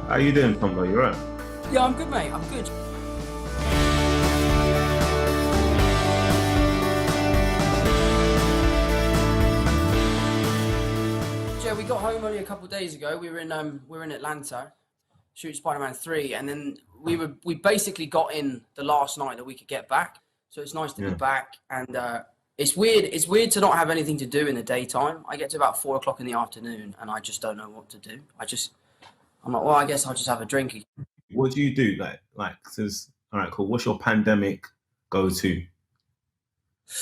How you doing, Tombo? You right? Yeah, I'm good, mate. I'm good. Yeah, we got home only a couple of days ago. We were in Atlanta, shooting Spider-Man 3, and then we basically got in the last night that we could get back. So it's nice to be back, and it's weird. It's weird to not have anything to do in the daytime. I get to about 4 o'clock in the afternoon, and I just don't know what to do. I'm like, well, I guess I'll just have a drink. What do you do? Like, says, all right, cool. What's your pandemic go-to?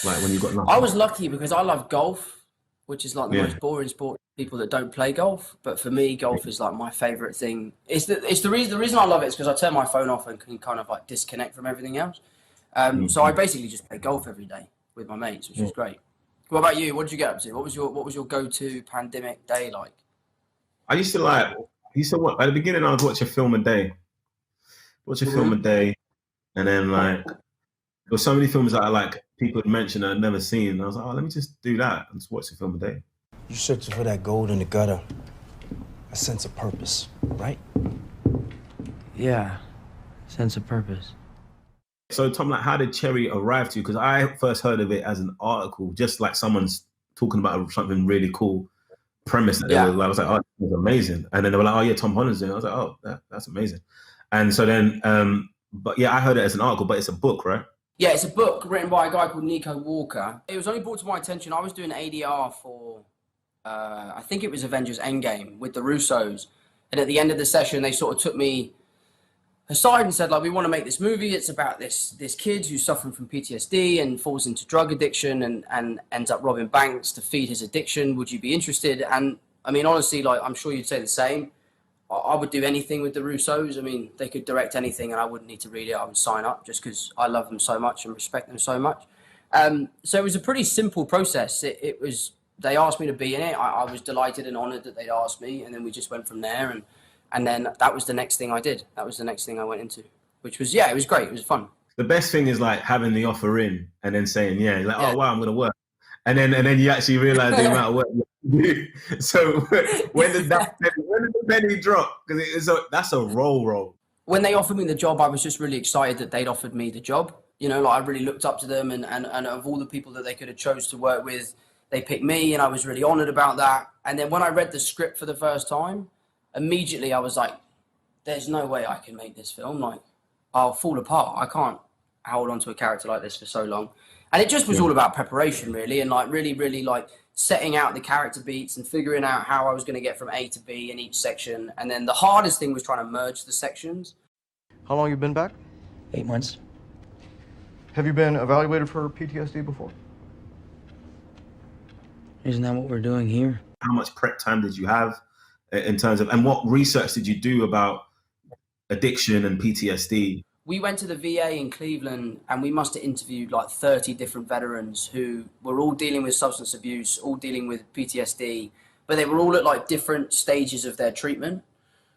Like when you got nothing? I was lucky because I love golf, which is like the most boring sport for people that don't play golf. But for me, golf is like my favorite thing. It's the reason I love it is because I turn my phone off and can kind of like disconnect from everything else. So I basically just play golf every day with my mates, which is great. What about you? What did you get up to? What was your go-to pandemic day like? I used to watch, at the beginning I would watch a film a day. And then like there were so many films that I like people had mentioned I'd never seen. And I was like, oh, let me just do that and just watch a film a day. You're searching for that gold in the gutter, a sense of purpose, right? Yeah, sense of purpose. So Tom, like, how did Cherry arrive to you? Because I first heard of it as an article, just like someone's talking about something really cool premise. That I was like, oh, this is amazing. And then they were like, oh yeah, Tom Holland's doing it. I was like, oh, that's amazing. And so then, but yeah, I heard it as an article, but it's a book, right? Yeah, it's a book written by a guy called Nicowo커의. It was only brought to my attention. I was doing ADR for, I think it was Avengers Endgame with the Russos. And at the end of the session, they sort of took me aside and said, like, we want to make this movie. It's about this kid who's suffering from PTSD and falls into drug addiction and ends up robbing banks to feed his addiction. Would you be interested? And I mean, honestly, like, I'm sure you'd say the same. I would do anything with the Russos. I mean, they could direct anything and I wouldn't need to read it. I would sign up just because I love them so much and respect them so much. So it was a pretty simple process. It was, they asked me to be in it. I was delighted and honored that they'd asked me. And then we just went from there. And then that was the next thing I did. That was the next thing I went into, which was, it was great. It was fun. The best thing is like having the offer in and then saying, oh, wow, I'm going to work. And then you actually realize the amount of work you do. So when did the penny drop? Because that's a roll. When they offered me the job, I was just really excited that they'd offered me the job. You know, like I really looked up to them and of all the people that they could have chose to work with, they picked me and I was really honored about that. And then when I read the script for the first time, immediately I was like, there's no way I can make this film. Like, I'll fall apart. I can't hold on to a character like this for so long. And it just was all about preparation, really, and like really like setting out the character beats and figuring out how I was going to get from A to B in each section. And then the hardest thing was trying to merge the sections. How long you been back? 8 months. Have you been evaluated for PTSD before? Isn't that what we're doing here? How much prep time did you have in terms of, and what research did you do about addiction and PTSD? We went to the VA in Cleveland and we must have interviewed like 30 different veterans who were all dealing with substance abuse, all dealing with PTSD, but they were all at like different stages of their treatment.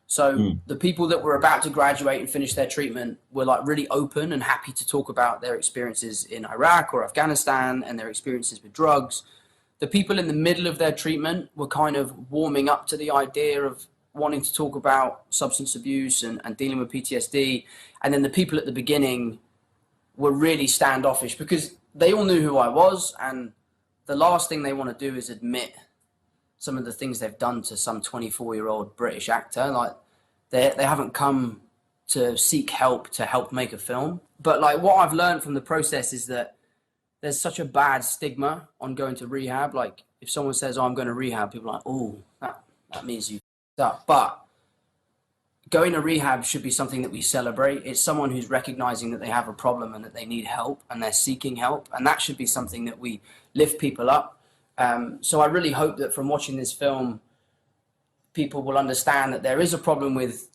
So the people that were about to graduate and finish their treatment were like really open and happy to talk about their experiences in Iraq or Afghanistan and their experiences with drugs. The people in the middle of their treatment were kind of warming up to the idea of wanting to talk about substance abuse and dealing with PTSD. And then the people at the beginning were really standoffish because they all knew who I was. And the last thing they want to do is admit some of the things they've done to some 24-year-old British actor. Like they haven't come to seek help to help make a film. But like what I've learned from the process is that there's such a bad stigma on going to rehab. Like if someone says, oh, I'm going to rehab, people are like, oh, that means you up. But going to rehab should be something that we celebrate. It's someone who's recognizing that they have a problem and that they need help and they're seeking help. And that should be something that we lift people up. So I really hope that from watching this film, people will understand that there is a problem with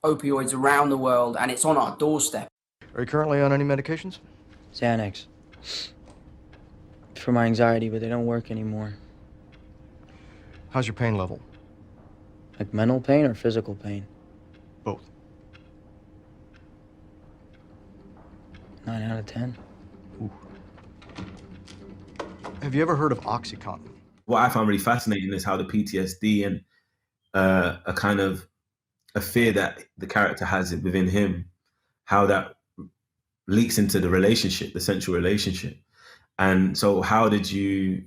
opioids around the world and it's on our doorstep. Are you currently on any medications? Xanax. For my anxiety, but they don't work anymore. How's your pain level? Like mental pain or physical pain? Both. 9 out of 10. Ooh. Have you ever heard of OxyContin? What I found really fascinating is how the PTSD and a kind of a fear that the character has it within him, how that leaks into the relationship, the central relationship. And so how did you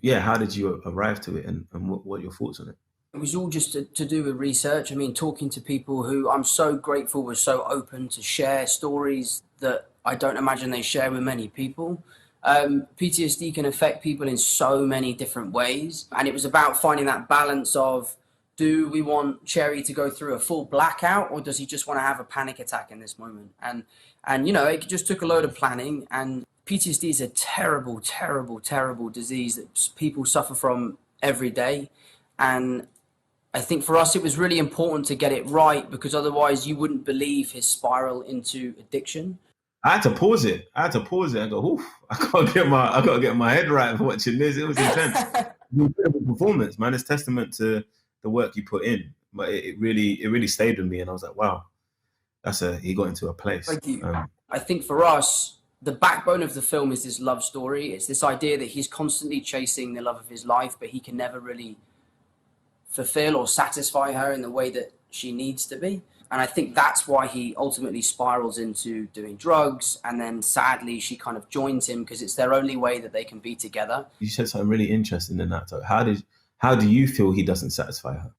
arrive to it, and what are your thoughts on it? It was all just to do with research. I mean, talking to people who I'm so grateful were so open to share stories that I don't imagine they share with many people. PTSD can affect people in so many different ways. And it was about finding that balance of, do we want Cherry to go through a full blackout, or does he just want to have a panic attack in this moment? And you know, it just took a load of planning. And PTSD is a terrible, terrible, terrible disease that people suffer from every day. And I think for us, it was really important to get it right, because otherwise you wouldn't believe his spiral into addiction. I had to pause it. I go, oof, I gotta get my head right for watching this. It was intense. It was a incredible performance, man. It's testament to the work you put in. But it really stayed with me, and I was like, wow, he got into a place. Thank you. I think for us, the backbone of the film is this love story. It's this idea that he's constantly chasing the love of his life, but he can never really fulfill or satisfy her in the way that she needs to be. And I think that's why he ultimately spirals into doing drugs. And then sadly, she kind of joins him because it's their only way that they can be together. You said something really interesting in that. So how do you feel he doesn't satisfy her?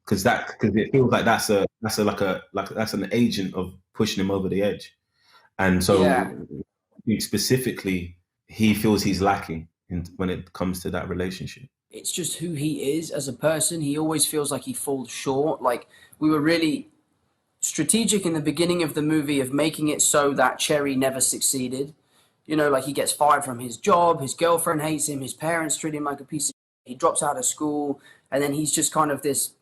Because it feels like that's an agent of pushing him over the edge. And so specifically, he feels he's lacking when it comes to that relationship. It's just who he is as a person. He always feels like he falls short. Like, we were really strategic in the beginning of the movie of making it so that Cherry never succeeded. You know, like, he gets fired from his job, his girlfriend hates him, his parents treat him like a piece of shit. He drops out of school, and then he's just kind of this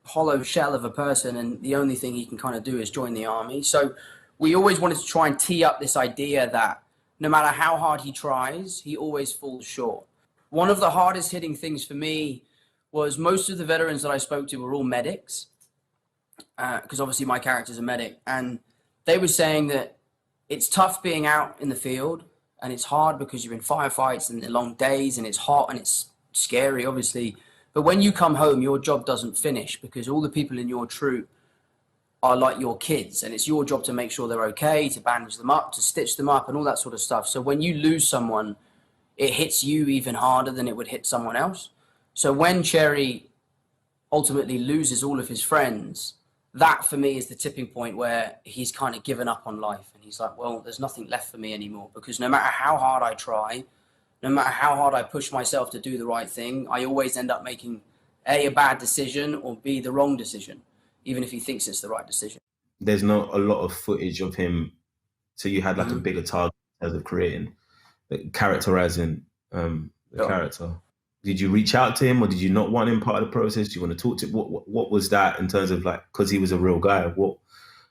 hollow shell of a person, and the only thing he can kind of do is join the army. So we always wanted to try and tee up this idea that no matter how hard he tries, he always falls short. One of the hardest hitting things for me was most of the veterans that I spoke to were all medics, because obviously my character's a medic, and they were saying that it's tough being out in the field, and it's hard because you're in firefights and they're long days and it's hot and it's scary, obviously. But when you come home, your job doesn't finish, because all the people in your troop are like your kids, and it's your job to make sure they're okay, to bandage them up, to stitch them up, and all that sort of stuff. So when you lose someone, it hits you even harder than it would hit someone else. So when Cherry ultimately loses all of his friends, that for me is the tipping point where he's kind of given up on life. And he's like, well, there's nothing left for me anymore, because no matter how hard I try, no matter how hard I push myself to do the right thing, I always end up making A, bad decision, or B, the wrong decision, even if he thinks it's the right decision. There's not a lot of footage of him. So you had like a bigger target as of creating, characterizing the character. Did you reach out to him, or did you not want him part of the process? Do you want to talk to him? What was that in terms of, like, because he was a real guy?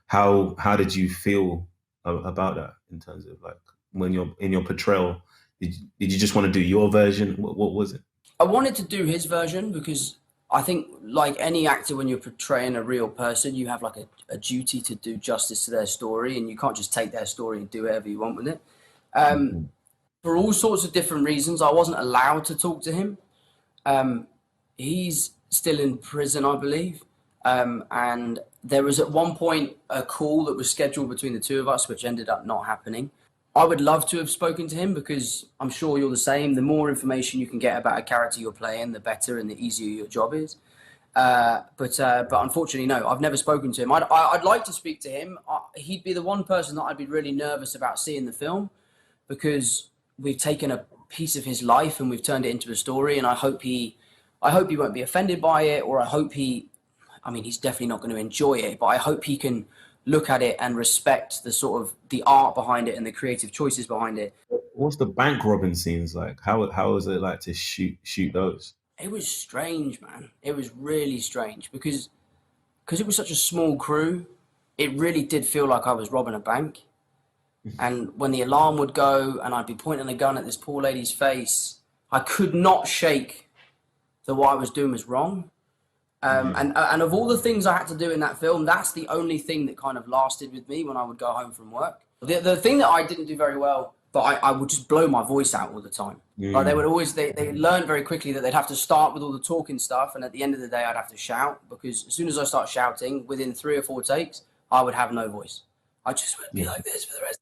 How did you feel about that in terms of, like, when you're in your portrayal? Did you just want to do your version? What was it? I wanted to do his version because I think, like any actor, when you're portraying a real person, you have like a duty to do justice to their story, and you can't just take their story and do whatever you want with it. For all sorts of different reasons, I wasn't allowed to talk to him. He's still in prison, I believe. And there was at one point a call that was scheduled between the two of us, which ended up not happening. I would love to have spoken to him, because I'm sure you're the same. The more information you can get about a character you're playing, the better and the easier your job is. But unfortunately, no, I've never spoken to him. I'd like to speak to him. He'd be the one person that I'd be really nervous about seeing the film, because we've taken a piece of his life and we've turned it into a story. And I hope he won't be offended by it, or he's definitely not going to enjoy it, but I hope he can look at it and respect the sort of the art behind it and the creative choices behind it. What's the bank robbing scenes like? How was it like to shoot those? It was strange, man. It was really strange because it was such a small crew. It really did feel like I was robbing a bank. And when the alarm would go and I'd be pointing a gun at this poor lady's face, I could not shake that what I was doing was wrong. And of all the things I had to do in that film, that's the only thing that kind of lasted with me when I would go home from work. The thing that I didn't do very well, but I would just blow my voice out all the time. Like they would always, they learned very quickly that they'd have to start with all the talking stuff, and at the end of the day, I'd have to shout, because as soon as I start shouting, within 3 or 4 takes, I would have no voice. I just would be like this for the rest